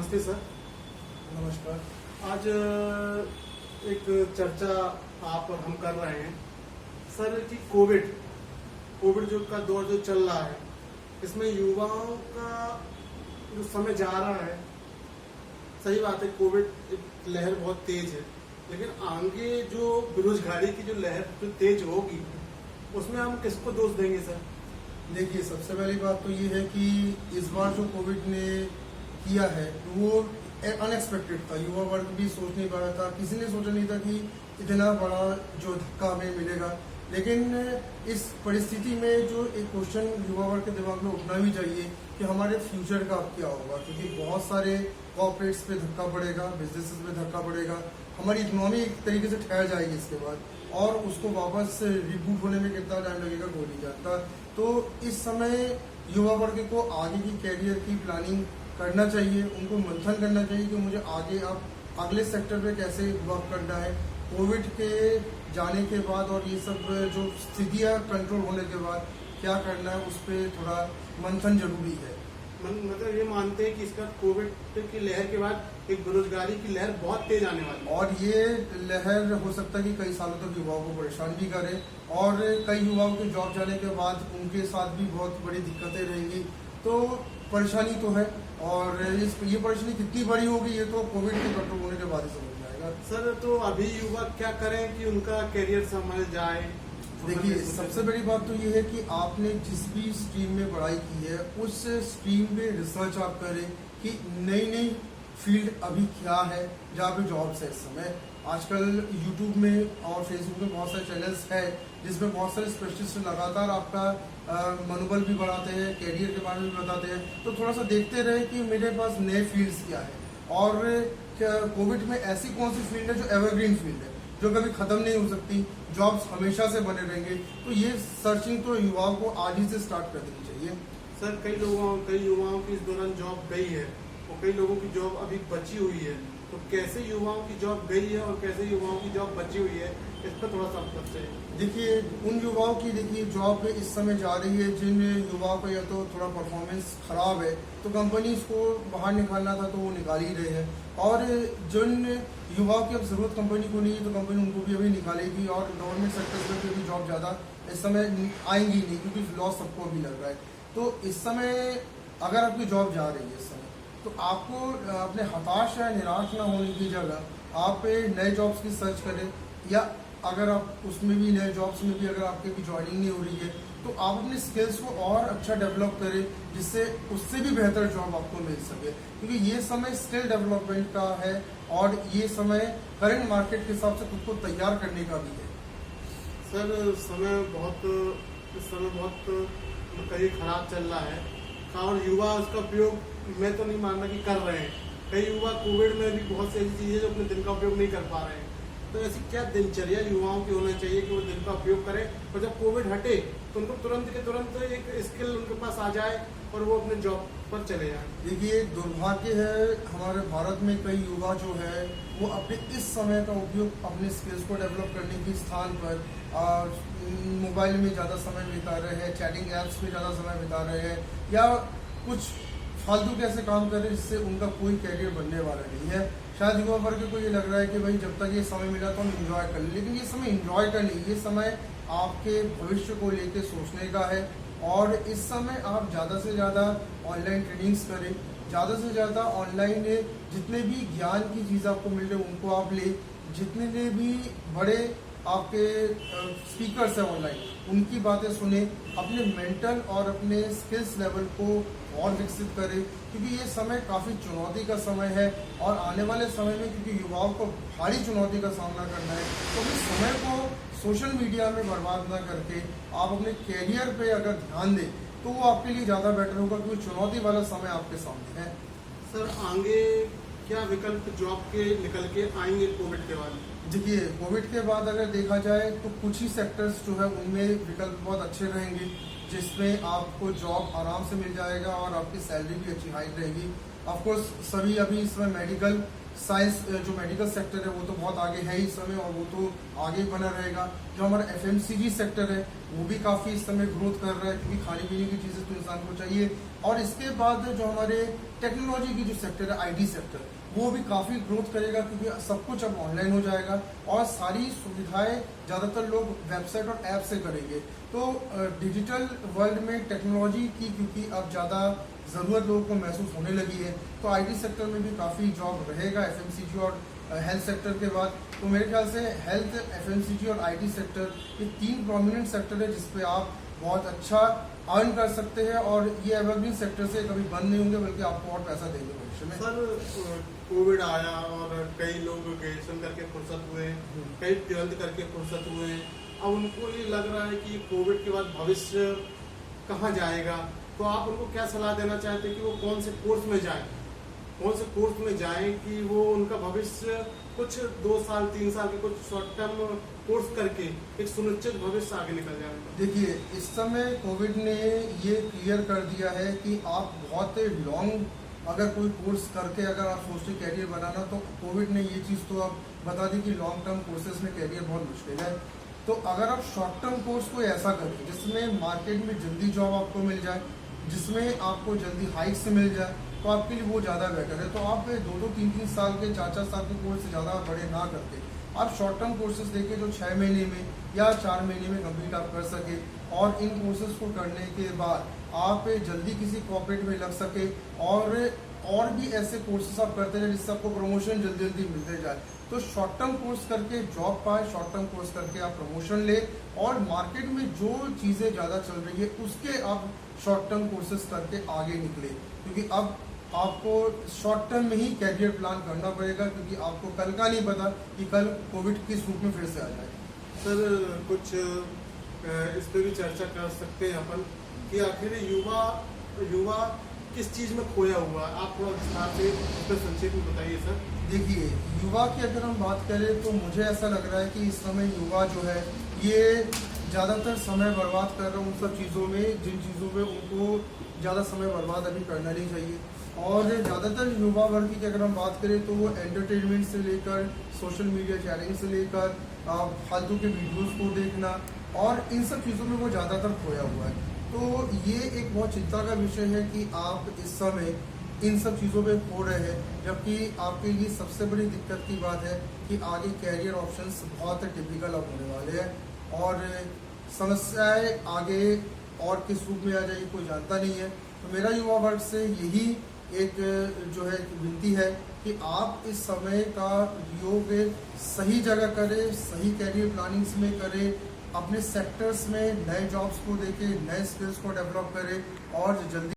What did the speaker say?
नमस्ते सर। नमस्कार। आज एक चर्चा आप और हम कर रहे हैं सर कि कोविड जो का दौर जो चल रहा है, इसमें युवाओं का जो समय जा रहा है। सही बात है, कोविड एक लहर बहुत तेज है, लेकिन आगे जो बेरोजगारी की जो लहर जो तेज होगी, उसमें हम किसको दोष देंगे सर? देखिए, सबसे पहली बात तो ये है कि इस बार जो कोविड ने किया है वो अनएक्सपेक्टेड था। युवा वर्ग भी सोच नहीं पा रहा था, किसी ने सोचा नहीं था कि इतना बड़ा जो धक्का हमें मिलेगा। लेकिन इस परिस्थिति में जो एक क्वेश्चन युवा वर्ग के दिमाग में उठना भी चाहिए कि हमारे फ्यूचर का अब क्या होगा, क्योंकि बहुत सारे कॉर्पोरेट्स पे धक्का पड़ेगा, बिजनेसेस पे धक्का पड़ेगा, हमारी इकोनॉमी एक तरीके से ठहर जाएगी इसके बाद, और उसको वापस रिबूट होने में कितना टाइम लगेगा कोई नहीं जानता। तो इस समय युवा वर्ग को आगे की कैरियर की प्लानिंग करना चाहिए, उनको मंथन करना चाहिए कि मुझे आगे अब अगले सेक्टर पे कैसे वर्क करना है। कोविड के जाने के बाद और ये सब जो स्थितियाँ कंट्रोल होने के बाद क्या करना है, उस पर थोड़ा मंथन जरूरी है। मतलब ये मानते हैं कि इसका कोविड की लहर के बाद एक बेरोजगारी की लहर बहुत तेज आने वाली है, और ये लहर हो सकता है कि कई सालों तक युवाओं को परेशान भी करे, और कई युवाओं के जॉब जाने के बाद उनके साथ भी बहुत बड़ी दिक्कतें रहेंगी। तो परेशानी तो है, और ये परेशानी कितनी बड़ी होगी ये तो कोविड के कंट्रोल होने के बाद ही समझ में आएगा। सर तो अभी युवा क्या करें कि उनका करियर संभल जाए? देखिए, सबसे बड़ी बात तो ये है कि आपने जिस भी स्ट्रीम में पढ़ाई की है उस स्ट्रीम में रिसर्च आप करें कि नई नई फील्ड अभी क्या है जहाँ पे जॉब्स है। इस समय आजकल यूट्यूब में और फेसबुक में बहुत सारे चैनल्स है जिसमें बहुत सारे स्पेशलिस्ट लगातार आपका मनोबल भी बढ़ाते हैं, कैरियर के बारे में भी बताते हैं। तो थोड़ा सा देखते रहे कि मेरे पास नए फील्ड्स क्या है, और कोविड में ऐसी कौन सी फील्ड है जो एवरग्रीन फील्ड है, जो कभी खत्म नहीं हो सकती, जॉब्स हमेशा से बने रहेंगे। तो ये सर्चिंग तो युवाओं को आज ही से स्टार्ट कर देनी चाहिए। सर कई युवाओं की इस दौरान जॉब गई है और कई लोगों की जॉब अभी बची हुई है, तो कैसे युवाओं की जॉब गई है और कैसे युवाओं की जॉब बची हुई है, इस पर थोड़ा सा आपको चाहिए। देखिए, उन युवाओं की जॉब इस समय जा रही है जिन युवाओं का या तो थोड़ा परफॉर्मेंस खराब है, तो कंपनी इसको बाहर निकालना था तो वो निकाल ही रहे हैं, और जिन युवाओं की अब जरूरत कंपनी को नहीं है तो कंपनी उनको भी अभी निकालेगी, और गवर्नमेंट सेक्टर्स में भी जॉब ज़्यादा इस समय आएंगी नहीं, क्योंकि लॉस सबको अभी लग रहा है। तो इस समय अगर आपकी जॉब जा रही है इस समय, तो आपको अपने हताश या निराश ना होने की जगह आप नए जॉब्स की सर्च करें, या अगर आप उसमें भी नए जॉब्स में भी अगर आपकी भी ज्वाइनिंग नहीं हो रही है तो आप अपने स्किल्स को और अच्छा डेवलप करें, जिससे उससे भी बेहतर जॉब आपको मिल सके, क्योंकि ये समय स्किल डेवलपमेंट का है और ये समय करंट मार्केट के हिसाब से खुद को तैयार करने का भी है। सर इस समय बहुत कहीं खराब चल रहा है, और युवा उसका उपयोग मैं तो नहीं मानना कि कर रहे हैं। कई युवा कोविड में भी बहुत सी ऐसी चीज़ें जो अपने दिन का उपयोग नहीं कर पा रहे हैं, तो ऐसी क्या दिनचर्या युवाओं की होना चाहिए कि वो दिन का उपयोग करें, और जब कोविड हटे तो उनको तुरंत के तुरंत एक स्किल उनके पास आ जाए और वो अपने जॉब पर चले जाएं। देखिए, दुर्भाग्य है हमारे भारत में कई युवा जो है वो अपने इस समय का उपयोग अपने स्किल्स को डेवलप करने के स्थान पर मोबाइल में ज़्यादा समय बिता रहे हैं, चैटिंग ऐप्स में ज़्यादा समय बिता रहे हैं, या कुछ फालतू के ऐसे काम कर रहे हैं जिससे उनका कोई कैरियर बनने वाला नहीं है। शायद युवा वर्ग को ये लग रहा है कि भाई जब तक ये समय मिला तो हम इंजॉय कर लें, लेकिन ये समय इंजॉय का नहीं, ये समय आपके भविष्य को लेके सोचने का है। और इस समय आप ज़्यादा से ज़्यादा ऑनलाइन ट्रेनिंग्स करें, ज़्यादा से ज़्यादा ऑनलाइन जितने भी ज्ञान की चीज़ आपको मिल रही है उनको आप लें, जितने भी बड़े आपके स्पीकर्स हैं ऑनलाइन उनकी बातें सुने, अपने मेंटल और अपने स्किल्स लेवल को और विकसित करें, क्योंकि ये समय काफ़ी चुनौती का समय है, और आने वाले समय में क्योंकि युवाओं को भारी चुनौती का सामना करना है, तो इस समय को सोशल मीडिया में बर्बाद ना करके आप अपने कैरियर पे अगर ध्यान दें तो वो आपके लिए ज़्यादा बेटर होगा, क्योंकि चुनौती वाला समय आपके सामने है। सर आगे क्या विकल्प जॉब के निकल के आएंगे कोविड के बाद? देखिए, कोविड के बाद अगर देखा जाए तो कुछ ही सेक्टर्स जो है उनमें विकल्प बहुत अच्छे रहेंगे, जिसमें आपको जॉब आराम से मिल जाएगा और आपकी सैलरी भी अच्छी हाई रहेगी। ऑफकोर्स सभी अभी इसमें मेडिकल साइंस जो मेडिकल सेक्टर है वो तो बहुत आगे है इस समय, और वो तो आगे बना रहेगा। जो हमारा FMCG सेक्टर है वो भी काफ़ी इस समय ग्रोथ कर रहा है, क्योंकि खाने पीने की चीज़ें तो इंसान को चाहिए। और इसके बाद जो हमारे टेक्नोलॉजी की जो सेक्टर है, IT सेक्टर, वो भी काफ़ी ग्रोथ करेगा, क्योंकि सब कुछ अब ऑनलाइन हो जाएगा और सारी सुविधाएं ज़्यादातर लोग वेबसाइट और ऐप से करेंगे। तो डिजिटल वर्ल्ड में टेक्नोलॉजी की क्योंकि अब ज़्यादा ज़रूरत लोगों को महसूस होने लगी है, तो IT सेक्टर में भी काफ़ी जॉब रहेगा FMCG और हेल्थ सेक्टर के बाद। तो मेरे ख्याल से हेल्थ, FMCG और IT सेक्टर, ये 3 प्रोमिनेंट सेक्टर है जिसपे आप बहुत अच्छा अर्न कर सकते हैं, और ये एवरग्रीन सेक्टर से कभी बंद नहीं होंगे, बल्कि आपको और पैसा देंगे भविष्य में। सर कोविड आया और कई लोग ग्रेजुएशन करके फुर्सत हुए, कई 12th करके फुर्सत हुए। अब उनको ये लग रहा है कि कोविड के बाद भविष्य कहाँ जाएगा, तो आप उनको क्या सलाह देना चाहते हैं कि वो कौन से कोर्स में जाएं, कौन से कोर्स में जाएं कि वो उनका भविष्य कुछ 2 साल 3 साल के कुछ शॉर्ट टर्म कोर्स करके एक सुनिश्चित भविष्य आगे निकल जाए? देखिए, इस समय कोविड ने ये क्लियर कर दिया है कि आप बहुत लॉन्ग अगर कोई कोर्स करके अगर आप सोचते कैरियर बनाना, तो कोविड ने ये चीज़ तो अब बता दी कि लॉन्ग टर्म कोर्सेज में कैरियर बहुत मुश्किल है। तो अगर आप शॉर्ट टर्म कोर्स कोई ऐसा करें जिसमें मार्केट में जल्दी जॉब आपको मिल जाए, जिसमें आपको जल्दी हाइक से मिल जाए, तो आपके लिए वो ज़्यादा बेटर है। तो आप 2-2, 3-3 साल के, 4-4 साल के कोर्स से ज़्यादा बड़े ना करके आप शॉर्ट टर्म कोर्सेज देके जो 6 महीने में या 4 महीने में कंप्लीट आप कर सके, और इन कोर्सेज को करने के बाद आप जल्दी किसी कॉर्पोरेट में लग सके, और भी ऐसे कोर्सेज आप करते रहे जिससे आपको प्रमोशन जल्दी जल्दी मिलते जाए। तो शॉर्ट टर्म कोर्स करके जॉब पाए, शॉर्ट टर्म कोर्स करके आप प्रमोशन ले, और मार्केट में जो चीज़ें ज़्यादा चल रही है उसके आप शॉर्ट टर्म कोर्सेज करके आगे निकले, क्योंकि अब आपको शॉर्ट टर्म में ही कैरियर प्लान करना पड़ेगा, क्योंकि आपको कल का नहीं पता कि कल कोविड किस रूप में फिर से आ जाए। सर कुछ इस पर भी चर्चा कर सकते हैं अपन कि आखिर युवा किस चीज़ में खोया हुआ है? आप थोड़ा विस्तार से इस पर संक्षेप में बताइए सर। देखिए, युवा की अगर हम बात करें तो मुझे ऐसा लग रहा है कि इस समय युवा जो है ये ज़्यादातर समय बर्बाद कर रहा है उन सब चीज़ों में जिन चीज़ों में उनको ज़्यादा समय बर्बाद अभी करना नहीं चाहिए। और ज़्यादातर युवा वर्ग की अगर हम बात करें तो वो एंटरटेनमेंट से लेकर सोशल मीडिया चैटिंग से लेकर फालतू के वीडियोस को देखना, और इन सब चीज़ों में वो ज़्यादातर खोया हुआ है। तो ये एक बहुत चिंता का विषय है कि आप इस समय इन सब चीज़ों में खो रहे हैं, जबकि आपके लिए सबसे बड़ी दिक्कत की बात है कि आगे कैरियर ऑप्शंस बहुत टिपिकल अब होने वाले हैं, और समस्याएं आगे और किस रूप में आ जाएगी कोई जानता नहीं है। तो मेरा युवा वर्ग से यही एक जो है विनती है कि आप इस समय का उपयोग सही जगह करें, सही कैरियर प्लानिंग्स में करें, अपने सेक्टर्स में नए जॉब्स को देखें, नए स्किल्स को डेवलप करें, और जल्दी